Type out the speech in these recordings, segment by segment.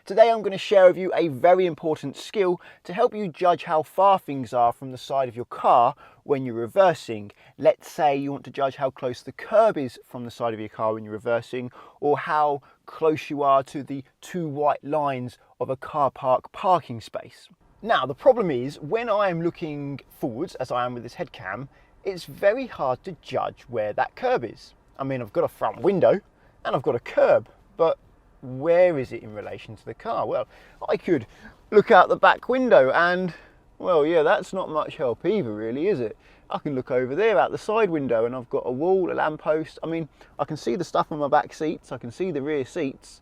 Today I'm going to share with you a very important skill to help you judge how far things are from the side of your car when you're reversing. Let's say you want to judge how close the curb is from the side of your car when you're reversing, or how close you are to the two white lines of a car park parking space. Now the problem is, when I am looking forwards, as I am with this head cam, it's very hard to judge where that curb is. I mean, I've got a front window and I've got a curb, but where is it in relation to the car? Well, I could look out the back window and, well, yeah, that's not much help either, really, is it? I can look over there out the side window and I've got a wall, a lamppost. I mean, I can see the stuff on my back seats, I can see the rear seats,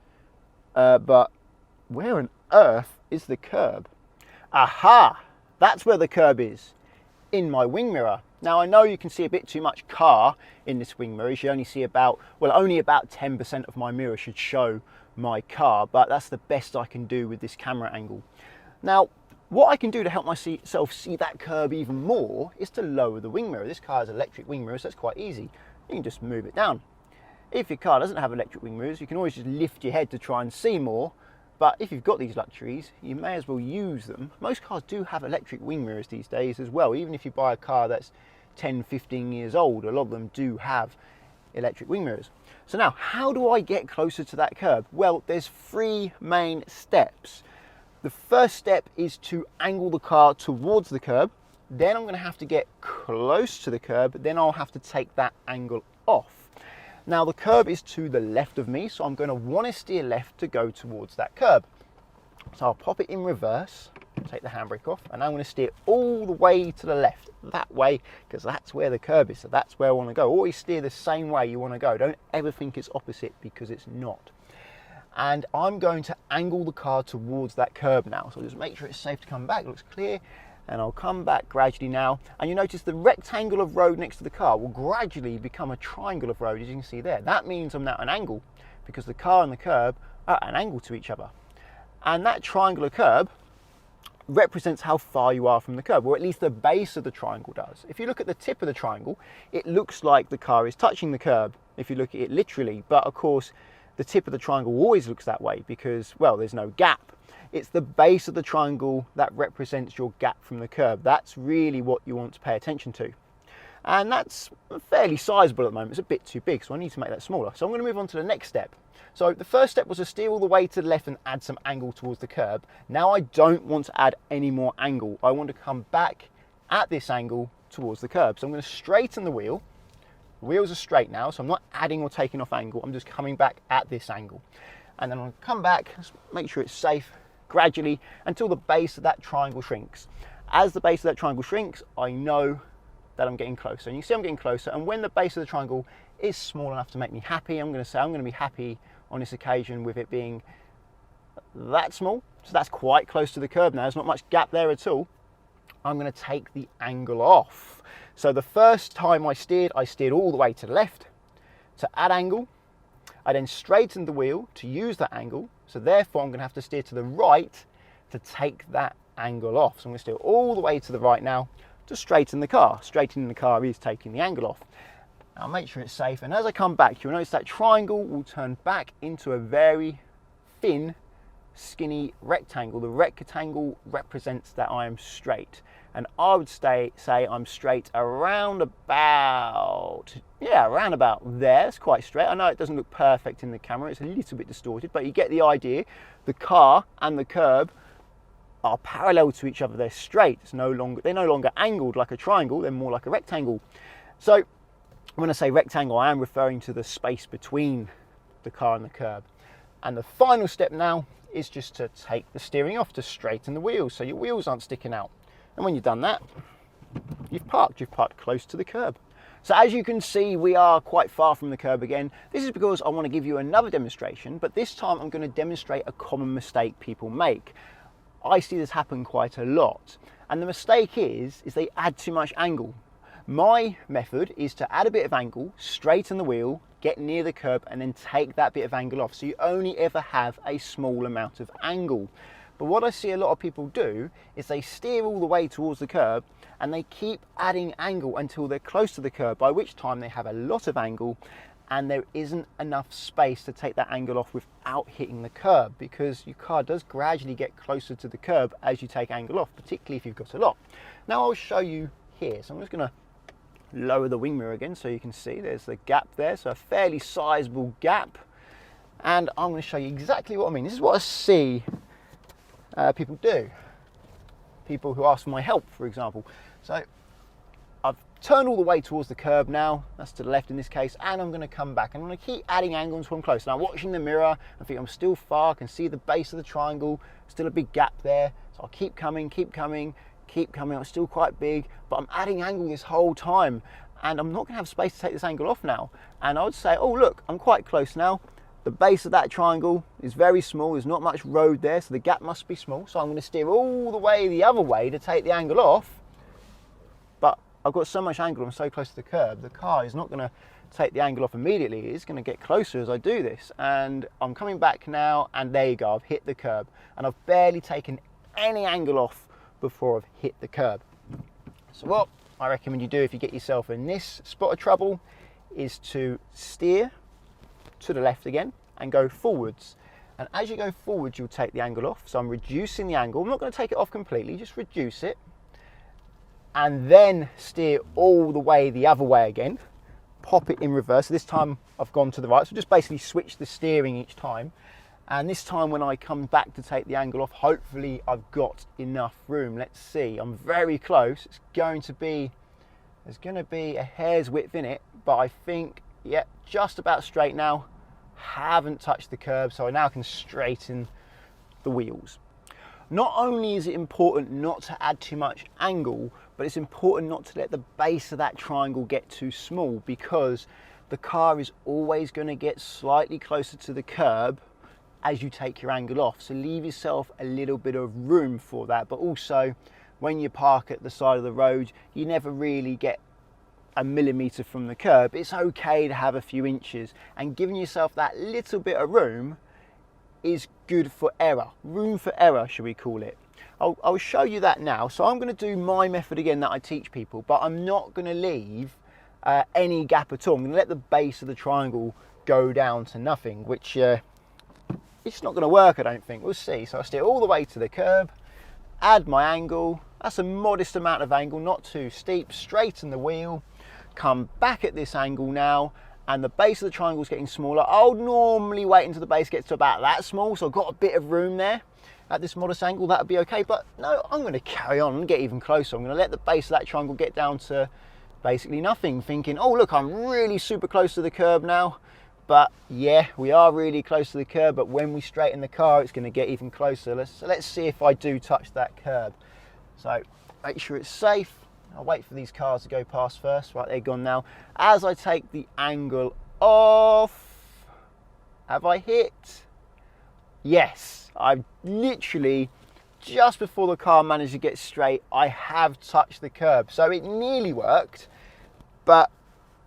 but where on earth is the curb? Aha! That's where the curb is, in my wing mirror. Now I know you can see a bit too much car in this wing mirror. You should only see about, well, only about 10% of my mirror should show my car, but that's the best I can do with this camera angle. Now, what I can do to help myself see that curb even more is to lower the wing mirror. This car has electric wing mirrors, so it's quite easy. You can just move it down. If your car doesn't have electric wing mirrors, you can always just lift your head to try and see more. But if you've got these luxuries, you may as well use them. Most cars do have electric wing mirrors these days as well. Even if you buy a car that's 10, 15 years old, a lot of them do have electric wing mirrors. So now, how do I get closer to that curb? Well, there's three main steps. The first step is to angle the car towards the curb. Then I'm going to have to get close to the curb. Then I'll have to take that angle off. Now the curb is to the left of me, so I'm going to want to steer left to go towards that curb. So I'll pop it in reverse, take the handbrake off, and I'm going to steer all the way to the left, that way, because that's where the curb is, so that's where I want to go. Always steer the same way you want to go. Don't ever think it's opposite, because it's not. And I'm going to angle the car towards that curb now, so just make sure it's safe to come back, it looks clear. And I'll come back gradually now, and you notice the rectangle of road next to the car will gradually become a triangle of road, as you can see there. That means I'm now at an angle, because the car and the curb are at an angle to each other. And that triangular curb represents how far you are from the curb, or at least the base of the triangle does. If you look at the tip of the triangle, it looks like the car is touching the curb, if you look at it literally, but of course the tip of the triangle always looks that way because, well, there's no gap. It's the base of the triangle that represents your gap from the curb. That's really what you want to pay attention to. And that's fairly sizable at the moment. It's a bit too big, so I need to make that smaller. So I'm going to move on to the next step. So the first step was to steer all the way to the left and add some angle towards the curb. Now I don't want to add any more angle. I want to come back at this angle towards the curb. So I'm going to straighten the wheel. The wheels are straight now, so I'm not adding or taking off angle. I'm just coming back at this angle. And then I'll come back, make sure it's safe, gradually until the base of that triangle shrinks. As the base of that triangle shrinks, I know that I'm getting closer. And you see I'm getting closer, and when the base of the triangle is small enough to make me happy, I'm going to say I'm going to be happy on this occasion with it being that small. So that's quite close to the curb now. There's not much gap there at all. I'm going to take the angle off. So the first time I steered all the way to the left to add angle. I then straightened the wheel to use that angle, so therefore I'm going to have to steer to the right to take that angle off. So I'm going to steer all the way to the right now to straighten the car. Straightening the car is taking the angle off. Now make sure it's safe, and as I come back, you'll notice that triangle will turn back into a very thin, skinny rectangle. The rectangle represents that I am straight, and I would say I'm straight around about there. It's quite straight. I know it doesn't look perfect in the camera, it's a little bit distorted, but you get the idea. The car and the curb are parallel to each other. They're straight. They're no longer angled like a triangle, they're more like a rectangle. So when I say rectangle, I am referring to the space between the car and the curb. And the final step now is just to take the steering off to straighten the wheels so your wheels aren't sticking out. And when you've done that, you've parked close to the curb. So as you can see, we are quite far from the curb again. This is because I want to give you another demonstration, but this time I'm going to demonstrate a common mistake people make. I see this happen quite a lot. And the mistake is they add too much angle. My method is to add a bit of angle, straighten the wheel, get near the curb, and then take that bit of angle off. So you only ever have a small amount of angle. But what I see a lot of people do is they steer all the way towards the curb and they keep adding angle until they're close to the curb, by which time they have a lot of angle and there isn't enough space to take that angle off without hitting the curb, because your car does gradually get closer to the curb as you take angle off, particularly if you've got a lot. Now I'll show you here. So I'm just going to lower the wing mirror again so you can see there's the gap there, so a fairly sizable gap, and I'm going to show you exactly what I mean. This is what I see people do, people who ask for my help, for example. So I've turned all the way towards the curb now, that's to the left in this case, and I'm going to come back and I'm going to keep adding angle until I'm close. Now I'm watching the mirror, I think I'm still far, I can see the base of the triangle, still a big gap there, so I'll keep coming, I'm still quite big, but I'm adding angle this whole time, and I'm not going to have space to take this angle off now. And I would say, oh look, I'm quite close now. The base of that triangle is very small, there's not much road there, so the gap must be small, so I'm going to steer all the way the other way to take the angle off. But I've got so much angle, I'm so close to the curb, the car is not going to take the angle off immediately, it's going to get closer as I do this. And I'm coming back now, and there you go, I've hit the curb, and I've barely taken any angle off before I've hit the curb. So what I recommend you do if you get yourself in this spot of trouble is to steer to the left again and go forwards. And as you go forwards, you'll take the angle off. So I'm reducing the angle. I'm not going to take it off completely, just reduce it. And then steer all the way the other way again. Pop it in reverse. So this time I've gone to the right. So just basically switch the steering each time. And this time when I come back to take the angle off, hopefully I've got enough room. Let's see, I'm very close. There's going to be a hair's width in it, but I think, yeah, just about straight now. Haven't touched the curb, so I now can straighten the wheels. Not only is it important not to add too much angle, but it's important not to let the base of that triangle get too small, because the car is always going to get slightly closer to the curb as you take your angle off. So leave yourself a little bit of room for that. But also, when you park at the side of the road, you never really get a millimetre from the curb. It's okay to have a few inches, and giving yourself that little bit of room is good for error. Room for error, should we call it. I'll show you that now. So I'm going to do my method again that I teach people, but I'm not going to leave any gap at all. I'm going to let the base of the triangle go down to nothing, which it's not going to work, I don't think. We'll see. So I steer all the way to the curb, add my angle. That's a modest amount of angle, not too steep. Straighten the wheel, come back at this angle now, and the base of the triangle is getting smaller. I'll normally wait until the base gets to about that small, so I've got a bit of room there. At this modest angle, that would be okay, but no, I'm going to carry on and get even closer. I'm going to let the base of that triangle get down to basically nothing, thinking, oh look, I'm really super close to the curb now. But yeah, we are really close to the curb, but when we straighten the car, it's going to get even closer. Let's see if I do touch that curb. So make sure it's safe. I'll wait for these cars to go past first. Right, they're gone now. As I take the angle off, have I hit? Yes, I've literally, just before the car managed to get straight, I have touched the curb. So it nearly worked, but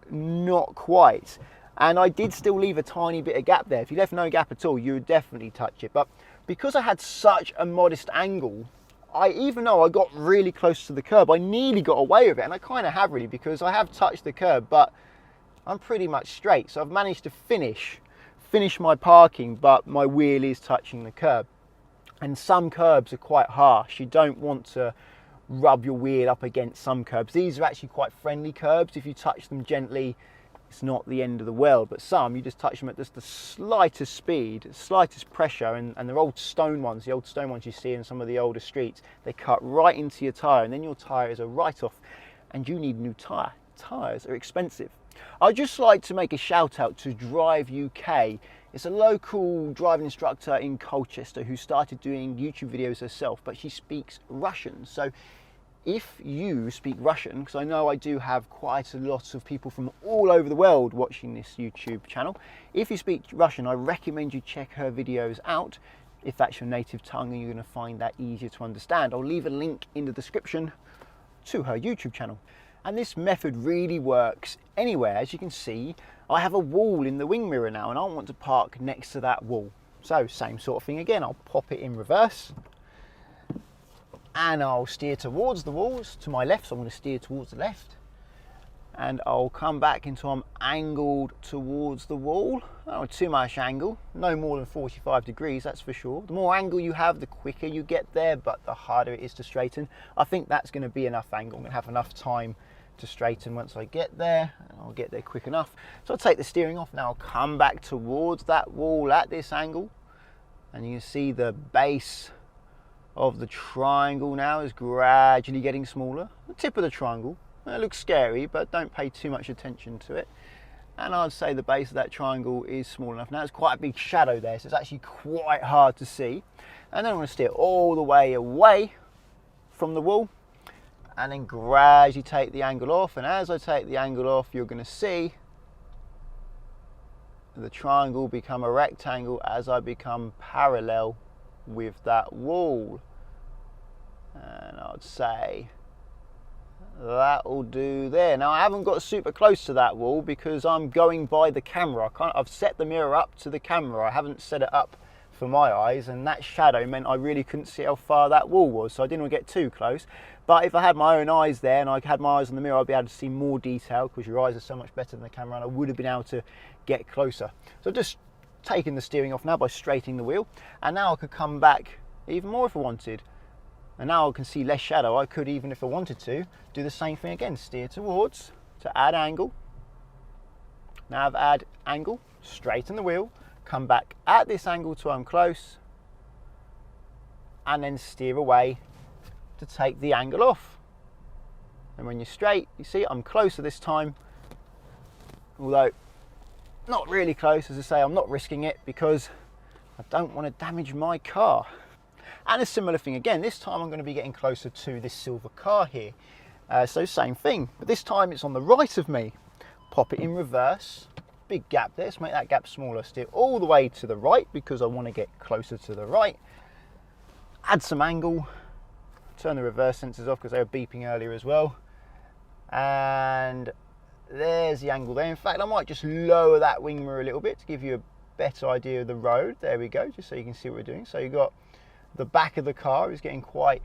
not quite. And I did still leave a tiny bit of gap there. If you left no gap at all, you would definitely touch it. But because I had such a modest angle, even though I got really close to the curb, I nearly got away with it. And I kind of have really, because I have touched the curb, but I'm pretty much straight. So I've managed to finish my parking, but my wheel is touching the curb. And some curbs are quite harsh. You don't want to rub your wheel up against some curbs. These are actually quite friendly curbs. If you touch them gently, it's not the end of the world, but some you just touch them at just the slightest speed, slightest pressure, and they're old stone ones, the old stone ones you see in some of the older streets. They cut right into your tyre, and then your tyre is a write-off, and you need a new tyre. Tyres are expensive. I'd just like to make a shout out to Drive UK. It's a local driving instructor in Colchester who started doing YouTube videos herself, but she speaks Russian. So if you speak Russian, because I know I do have quite a lot of people from all over the world watching this YouTube channel, if you speak Russian, I recommend you check her videos out. If that's your native tongue, and you're going to find that easier to understand. I'll leave a link in the description to her YouTube channel. And this method really works anywhere. As you can see, I have a wall in the wing mirror now, and I want to park next to that wall. So same sort of thing again, I'll pop it in reverse. And I'll steer towards the walls to my left, so I'm going to steer towards the left. and I'll come back until I'm angled towards the wall. Not too much angle, no more than 45 degrees, that's for sure. The more angle you have, the quicker you get there, but the harder it is to straighten. I think that's going to be enough angle. I'm going to have enough time to straighten once I get there, and I'll get there quick enough. So I'll take the steering off. Now I'll come back towards that wall at this angle, and you can see the base of the triangle now is gradually getting smaller. The tip of the triangle, it looks scary, but don't pay too much attention to it. And I'd say the base of that triangle is small enough. Now there's quite a big shadow there, so it's actually quite hard to see. And then I'm going to steer all the way away from the wall, and then gradually take the angle off. And as I take the angle off, you're going to see the triangle become a rectangle as I become parallel with that wall. And I'd say that'll do there. Now I haven't got super close to that wall because I'm going by the camera. I've set the mirror up to the camera. I haven't set it up for my eyes, and that shadow meant I really couldn't see how far that wall was, so I didn't want to get too close. But if I had my own eyes there and I had my eyes on the mirror, I'd be able to see more detail because your eyes are so much better than the camera, and I would have been able to get closer. So just taking the steering off now by straightening the wheel, and now I could come back even more if I wanted. And now I can see less shadow. I could, even if I wanted to, do the same thing again. Steer towards to add angle. Now I've added angle, straighten the wheel, come back at this angle till I'm close, and then steer away to take the angle off. And when you're straight, you see I'm closer this time, although not really close. As I say, I'm not risking it because I don't want to damage my car. And a similar thing again, this time I'm going to be getting closer to this silver car here. So same thing, but this time it's on the right of me. Pop it in reverse, big gap there, let's make that gap smaller. Steer all the way to the right because I want to get closer to the right. Add some angle, turn the reverse sensors off because they were beeping earlier as well. And there's the angle there. In fact, I might just lower that wing mirror a little bit to give you a better idea of the road. There we go, just so you can see what we're doing. So you've got the back of the car is getting quite,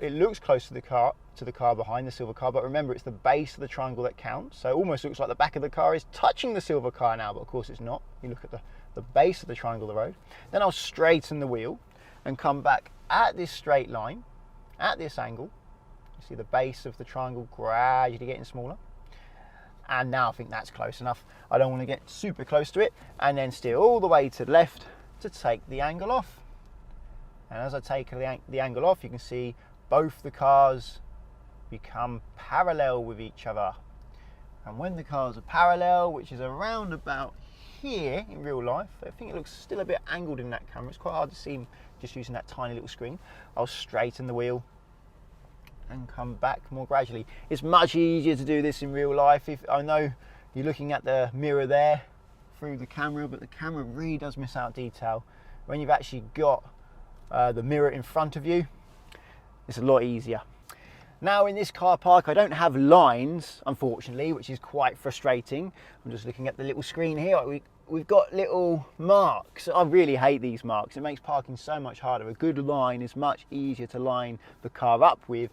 it looks close to the car behind, the silver car, but remember it's the base of the triangle that counts. So it almost looks like the back of the car is touching the silver car now, but of course it's not. You look at the base of the triangle of the road. Then I'll straighten the wheel and come back at this straight line, at this angle. You see the base of the triangle gradually getting smaller. And now I think that's close enough. I don't want to get super close to it. And then steer all the way to the left to take the angle off. And as I take the angle off, you can see both the cars become parallel with each other. And when the cars are parallel, which is around about here in real life, I think it looks still a bit angled in that camera. It's quite hard to see just using that tiny little screen. I'll straighten the wheel and come back more gradually. It's much easier to do this in real life. If I know you're looking at the mirror there through the camera, but the camera really does miss out detail. When you've actually got the mirror in front of you, it's a lot easier. Now in this car park I don't have lines, unfortunately, which is quite frustrating. I'm just looking at the little screen here. We've got little marks. I really hate these marks. It makes parking so much harder. A good line is much easier to line the car up with.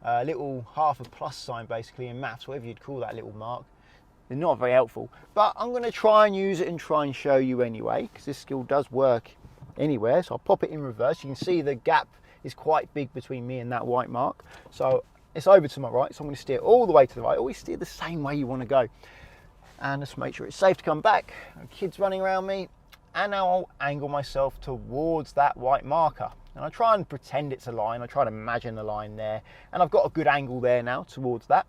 A little half a plus sign basically in maths, whatever you'd call that little mark. They're not very helpful, but I'm going to try and use it and try and show you anyway, because this skill does work anywhere. So I'll pop it in reverse. You can see the gap is quite big between me and that white mark. So it's over to my right, so I'm going to steer all the way to the right. Always steer the same way you want to go. And just make sure it's safe to come back. Kids running around me. And now I'll angle myself towards that white marker. And I try and pretend it's a line. I try to imagine a line there. And I've got a good angle there now towards that.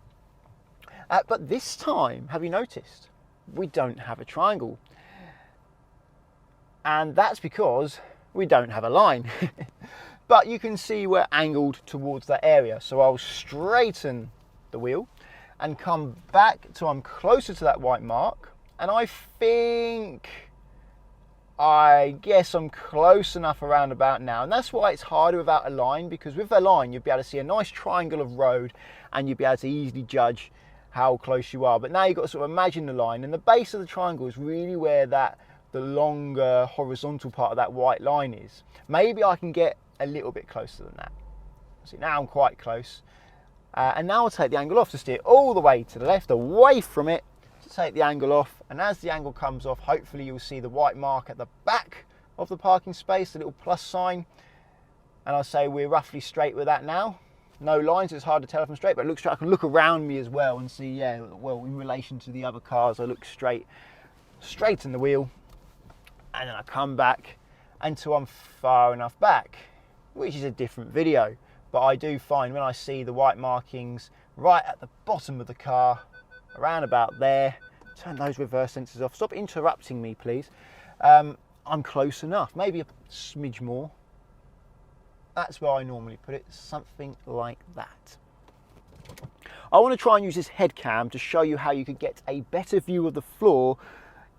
But this time, have you noticed? We don't have a triangle. And that's because we don't have a line. But you can see we're angled towards that area. So I'll straighten the wheel and come back till I'm closer to that white mark. And I guess I'm close enough around about now. And that's why it's harder without a line, because with a line, you'll be able to see a nice triangle of road and you'll be able to easily judge how close you are. But now you've got to sort of imagine the line, and the base of the triangle is really where the longer horizontal part of that white line is. Maybe I can get a little bit closer than that. See, now I'm quite close. And now I'll take the angle off to steer all the way to the left, away from it, to take the angle off. And as the angle comes off, hopefully you'll see the white mark at the back of the parking space, the little plus sign. And I'll say we're roughly straight with that now. No lines, it's hard to tell if I'm straight, but it looks straight. I can look around me as well and see, yeah, well, in relation to the other cars, I look straight in the wheel. And then I come back until I'm far enough back, which is a different video. But I do find when I see the white markings right at the bottom of the car, around about there, turn those reverse sensors off. Stop interrupting me, please. I'm close enough, maybe a smidge more. That's where I normally put it, something like that. I want to try and use this head cam to show you how you could get a better view of the floor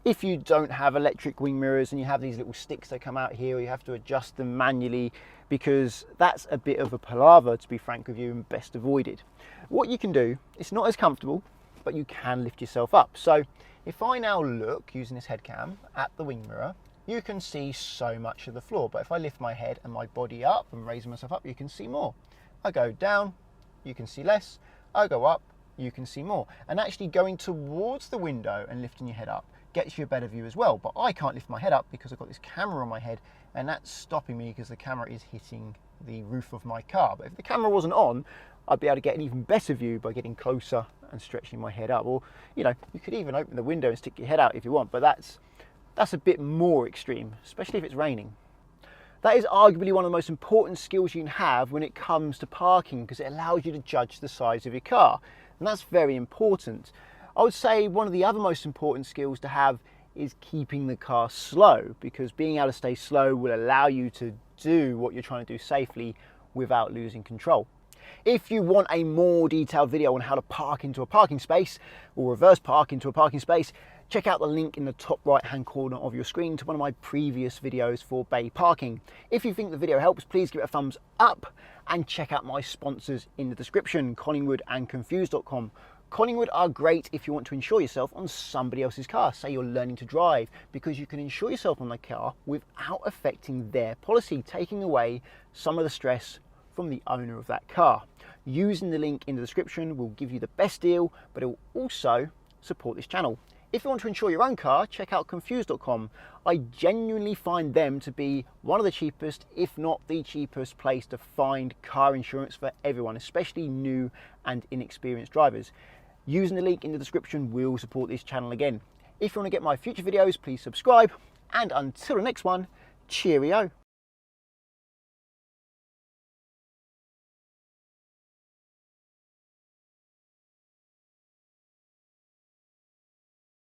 if you don't have electric wing mirrors and you have these little sticks that come out here, or you have to adjust them manually, because that's a bit of a palaver, to be frank with you, and best avoided. What you can do, it's not as comfortable, but you can lift yourself up. So if I now look, using this head cam, at the wing mirror, you can see so much of the floor. But if I lift my head and my body up and raise myself up, you can see more. I go down, you can see less. I go up, you can see more. And actually going towards the window and lifting your head up gets you a better view as well. But I can't lift my head up because I've got this camera on my head, and that's stopping me because the camera is hitting the roof of my car. But if the camera wasn't on, I'd be able to get an even better view by getting closer and stretching my head up. Or, you know, you could even open the window and stick your head out if you want, but that's a bit more extreme, especially if it's raining. That is arguably one of the most important skills you can have when it comes to parking, because it allows you to judge the size of your car, and that's very important. I would say one of the other most important skills to have is keeping the car slow, because being able to stay slow will allow you to do what you're trying to do safely without losing control. If you want a more detailed video on how to park into a parking space or reverse park into a parking space, check out the link in the top right hand corner of your screen to one of my previous videos for bay parking. If you think the video helps, please give it a thumbs up and check out my sponsors in the description, Collingwood and Confused.com. Collingwood are great if you want to insure yourself on somebody else's car. Say you're learning to drive, because you can insure yourself on the car without affecting their policy, taking away some of the stress from the owner of that car. Using the link in the description will give you the best deal, but it will also support this channel. If you want to insure your own car, check out Confused.com. I genuinely find them to be one of the cheapest, if not the cheapest place to find car insurance for everyone, especially new and inexperienced drivers. Using the link in the description will support this channel again. If you want to get my future videos, please subscribe, and until the next one, cheerio.